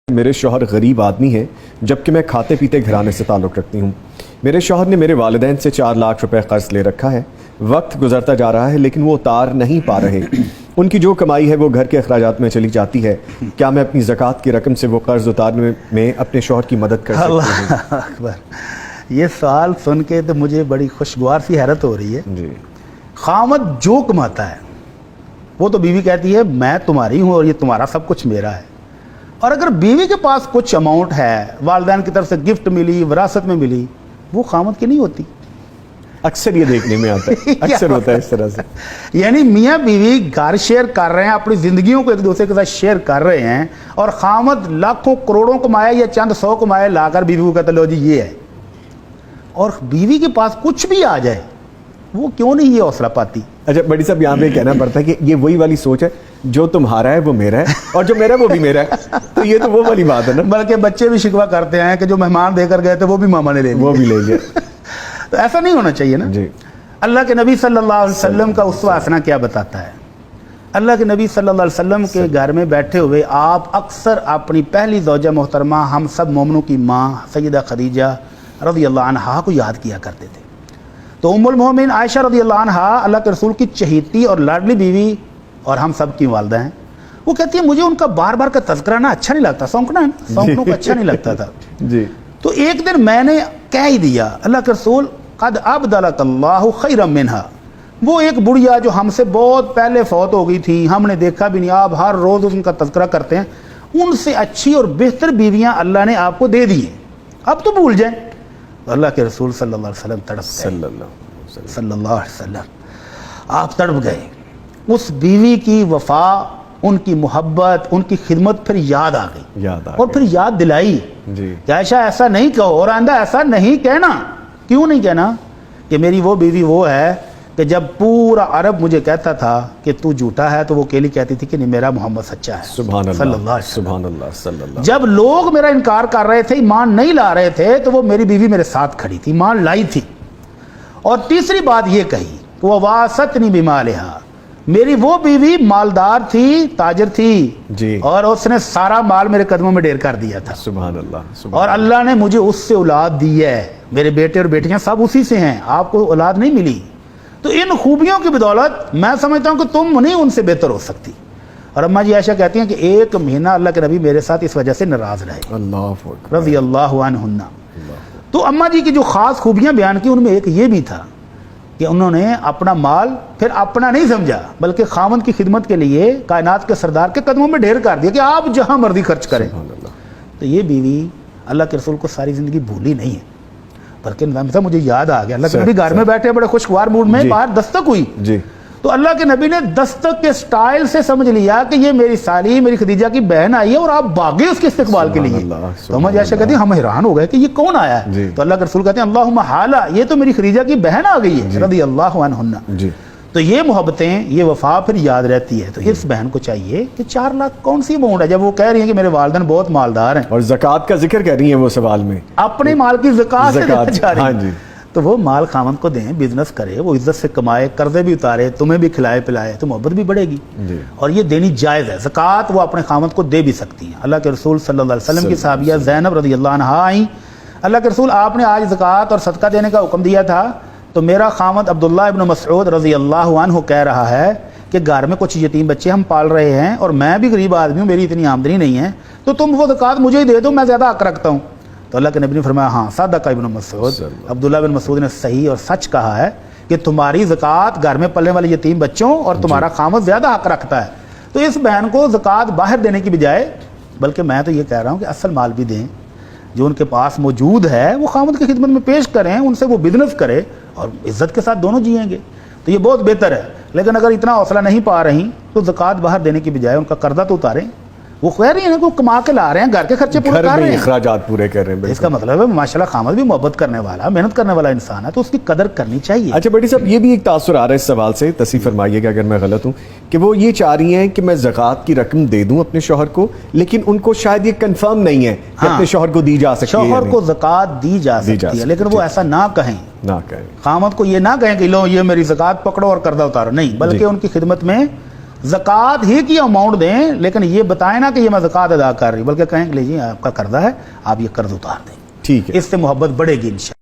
میرے شوہر غریب آدمی ہیں جبکہ میں کھاتے پیتے گھرانے سے تعلق رکھتی ہوں۔ میرے شوہر نے میرے والدین سے 4 لاکھ روپے قرض لے رکھا ہے۔ وقت گزرتا جا رہا ہے لیکن وہ اتار نہیں پا رہے۔ ان کی جو کمائی ہے وہ گھر کے اخراجات میں چلی جاتی ہے۔ کیا میں اپنی زکوٰۃ کی رقم سے وہ قرض اتارنے میں اپنے شوہر کی مدد کر سکتی ہوں؟ اللہ اکبر، یہ سوال سن کے تو مجھے بڑی خوشگوار سی حیرت ہو رہی ہے۔ جی، خامد جو کماتا ہے وہ تو بیوی کہتی ہے میں تمہاری ہوں اور یہ تمہارا سب کچھ میرا ہے، اور اگر بیوی کے پاس کچھ اماؤنٹ ہے، والدین کی طرف سے گفٹ ملی، وراثت میں ملی، وہ خامد کی نہیں ہوتی۔ اکثر یہ دیکھنے میں آتا ہے، اکثر ہوتا ہے اس طرح سے۔ یعنی میاں بیوی گھر شیئر کر رہے ہیں، اپنی زندگیوں کو ایک دوسرے کے ساتھ شیئر کر رہے ہیں، اور خامد لاکھوں کروڑوں کمائے یا چند 100 کمائے لا کر بیوی کو کہتا لو جی یہ ہے، اور بیوی کے پاس کچھ بھی آ جائے وہ کیوں نہیں یہ حوصلہ پاتی؟ اچھا بڑی صاحب، یہاں پہ کہنا پڑتا ہے کہ یہ وہی والی سوچ ہے، جو تمہارا ہے وہ میرا ہے اور جو میرا ہے وہ بھی میرا ہے، تو یہ تو وہ والی بات ہے نا۔ بلکہ بچے بھی شکوہ کرتے ہیں کہ جو مہمان دے کر گئے تھے وہ بھی ماما نے لے لیا، وہ بھی لے گیا۔ تو ایسا نہیں ہونا چاہیے نا۔ جی، اللہ کے نبی صلی اللہ علیہ وسلم کا اسوہ حسنہ کیا بتاتا ہے؟ اللہ کے نبی صلی اللہ علیہ وسلم کے گھر میں بیٹھے ہوئے آپ اکثر اپنی پہلی زوجہ محترمہ ہم سب مومنوں کی ماں سیدہ خدیجہ رضی اللہ عنہا کو یاد کیا کرتے تھے۔ تو ام المومن عائشہ رضی اللہ عنہا اللہ کے رسول کی چہیتی اور لاڈلی بیوی اور ہم سب کی والدہ ہیں، وہ کہتی ہیں مجھے ان کا بار بار کا تذکرہ نا اچھا نہیں لگتا، سونکنا ہے نا، سونکنوں کو اچھا نہیں لگتا تھا۔ جی، تو ایک دن میں نے کہہ ہی دیا اللہ کے رسول قد ابدلک اللہ خیرا منہا، وہ ایک بڑھیا جو ہم سے بہت پہلے فوت ہو گئی تھی، ہم نے دیکھا بھی نہیں، آپ ہر روز ان کا تذکرہ کرتے ہیں، ان سے اچھی اور بہتر بیویاں اللہ نے آپ کو دے دی ہیں، اب تو بھول جائیں۔ اللہ کے رسول صلی اللہ علیہ وسلم تڑپ گئے، صلی اللہ علیہ وسلم آپ تڑپ گئے۔ اس بیوی کی وفا، ان کی محبت، ان کی خدمت پھر یاد آ گئی، اور پھر یاد دلائی کہ عائشہ ایسا نہیں کہو، اور آئندہ ایسا نہیں کہنا۔ کیوں نہیں کہنا؟ کہ میری وہ بیوی وہ ہے کہ جب پورا عرب مجھے کہتا تھا کہ تو جھوٹا ہے تو وہ اکیلی کہتی تھی کہ نہیں میرا محمد سچا ہے، سبحان صلی اللہ اللہ، علیہ وسلم۔ سبحان اللہ، صلی اللہ۔ جب لوگ میرا انکار کر رہے تھے، ایمان نہیں لا رہے تھے، تو وہ میری بیوی میرے ساتھ کھڑی تھی، ایمان لائی تھی۔ اور تیسری بات یہ کہی کہ وہ واسطنی بمالہا، میری وہ بیوی مالدار تھی، تاجر تھی، جی، اور اس نے سارا مال میرے قدموں میں ڈھیر کر دیا تھا، سبحان اللہ، سبحان اور اللہ نے مجھے اس سے اولاد دی ہے، میرے بیٹے اور بیٹیاں سب اسی سے ہیں، آپ کو اولاد نہیں ملی۔ تو ان خوبیوں کی بدولت میں سمجھتا ہوں کہ تم نہیں ان سے بہتر ہو سکتی۔ اور اماں جی عائشہ کہتی ہیں کہ 1 مہینہ اللہ کے نبی میرے ساتھ اس وجہ سے ناراض رہے، اللہ اکبر، رضی اللہ عنہن۔ تو اماں جی کی جو خاص خوبیاں بیان کی ان میں ایک یہ بھی تھا کہ انہوں نے اپنا مال پھر اپنا نہیں سمجھا، بلکہ خاوند کی خدمت کے لیے کائنات کے سردار کے قدموں میں ڈھیر کر دیا کہ آپ جہاں مرضی خرچ کریں۔ سبحان اللہ۔ تو یہ بیوی اللہ کے رسول کو ساری زندگی بھولی نہیں ہے، بلکہ نظام صاحب مجھے یاد آ گیا، اللہ کے نبی گھر میں بیٹھے بڑے خوشگوار موڈ میں، باہر دستک ہوئی، جی، تو اللہ کے نبی نے دستک کے سٹائل سے سمجھ لیا کہ یہ میری سالی میری خدیجہ کی بہن آئی ہے، اور آپ بھاگے اس کے استقبال کے لیے۔ تو ہم عائشہ کہتی ہیں ہم حیران ہو گئے کہ یہ کون آیا ہے، تو اللہ کے رسول کہتے ہیں اللہم حالا، یہ تو میری خدیجہ کی بہن آ گئی ہے، رضی اللہ عنہن۔ جی، تو یہ محبتیں، یہ وفا پھر یاد رہتی ہے۔ تو اس بہن کو چاہیے کہ 4 لاکھ کون سی اماؤنٹ ہے، جب وہ کہہ رہی ہیں کہ میرے والدین بہت مالدار ہیں، اور زکوٰۃ کا ذکر کر رہی ہیں وہ سوال میں، اپنے مال کی زکوٰۃ سے دینا چاہ رہی ہاں ہیں، جی، تو وہ مال خاوند کو دیں، بزنس کرے، وہ عزت سے کمائے، قرضے بھی اتارے، تمہیں بھی کھلائے پلائے، تو محبت بھی بڑھے گی، اور یہ دینی جائز ہے۔ زکوٰۃ وہ اپنے خاوند کو دے بھی سکتی ہیں۔ اللہ کے رسول صلی اللہ علیہ وسلم کی صحابیہ زینب رضی اللہ عنہا آئیں، اللہ کے رسول آپ نے آج زکوٰۃ اور صدقہ دینے کا حکم دیا تھا، تو میرا خاوند عبداللہ ابن مسعود رضی اللہ عنہ کہہ رہا ہے کہ گھر میں کچھ یتیم بچے ہم پال رہے ہیں، اور میں بھی غریب آدمی ہوں، میری اتنی آمدنی نہیں ہے، تو تم وہ زکوٰۃ مجھے ہی دے دو، میں زیادہ حق رکھتا ہوں۔ تو اللہ کے نبی نے فرمایا ہاں صدق ابن مسعود، عبداللہ بن مسعود نے صحیح اور سچ کہا ہے کہ تمہاری زکوٰۃ گھر میں پلنے والے یتیم بچوں اور تمہارا خاوند زیادہ حق رکھتا ہے۔ تو اس بہن کو زکوٰۃ باہر دینے کی بجائے، بلکہ میں تو یہ کہہ رہا ہوں کہ اصل مال بھی دیں، جو ان کے پاس موجود ہے وہ خاوند کی خدمت میں پیش کریں، ان سے وہ بزنس کرے اور عزت کے ساتھ دونوں جئیں گے، تو یہ بہت بہتر ہے۔ لیکن اگر اتنا حوصلہ نہیں پا رہی تو زکوٰۃ باہر دینے کی بجائے ان کا قرضہ تو اتاریں، وہ خیر رہی ہیں کہ وہ کما کے لا رہے ہیں، گھر کے خرچے پورے کر رہے ہیں، اخراجات پورے کر رہے ہیں۔ اس کا مطلب ہے ماشاءاللہ خامد بھی محبت کرنے والا، محنت کرنے والا انسان ہے، تو اس کی قدر کرنی چاہیے۔ اچھا بڑی صاحب، یہ بھی ایک تاثر آ رہا ہے اس سوال سے، تصحیح فرمائیے گا اگر میں غلط ہوں، کہ وہ یہ چاہ رہی ہیں کہ میں زکوٰۃ کی رقم دے دوں اپنے شوہر کو، لیکن ان کو شاید یہ کنفرم نہیں ہے کہ اپنے شوہر کو دی جا سکتی ہے، شوہر کو زکوٰۃ دی جا سکتی ہے، لیکن وہ ایسا نہ کہیں، نہ کہیں، خامد کو یہ نہ کہیں کہ لو یہ میری زکوٰۃ پکڑو اور قرضہ اتارو، نہیں، بلکہ ان کی خدمت میں زکوٰۃ ہی کی اماؤنٹ دیں، لیکن یہ بتائیں نا کہ یہ میں زکوٰۃ ادا کر رہی ہوں، بلکہ کہیں کہ لیجیے آپ کا قرضہ ہے، آپ یہ قرض اتار دیں، ٹھیک ہے، اس سے محبت بڑھے گی انشاءاللہ۔